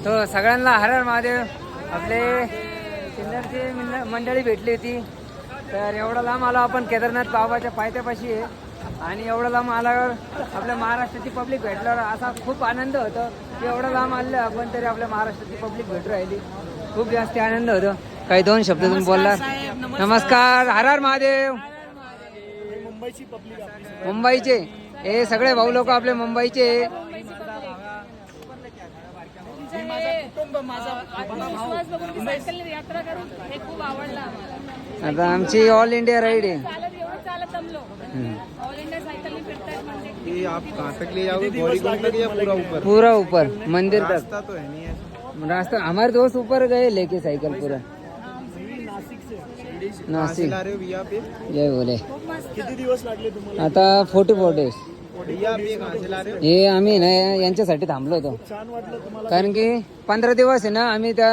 तो सगळ्यांना हर हर महादेव. आपले सिन्नरची मंडळी भेटली होती. तर एवढा लांब आलो आपण केदारनाथ बाबाच्या पायथ्यापाशी आहे. आणि एवढं लांब आल्यावर आपल्या महाराष्ट्राची पब्लिक भेटल्यावर असा खूप आनंद होतो की एवढं लांब आलं आपण तरी आपल्या महाराष्ट्राची पब्लिक भेटू राहिली. खूप जास्त आनंद होतो. काही दोन शब्द तुम्ही बोलला. नमस्कार, हर हर महादेव. मुंबईचे हे सगळे भाऊ लोक आपले मुंबईचे. आता आमची ऑल इंडिया राईड आहे. पूरा ऊपर मंदिर तक रास्ता. हमारे दोस्त ऊपर गए लेके साइकिल पूरा नाशिक. जय बोले. किती दिवस लागले तुम्हाला? आता 44 days. हे आम्ही ना यांच्यासाठी थांबलो होतो. छान वाटलं तुम्हाला? कारण की 15 दिवस आहे ना आम्ही त्या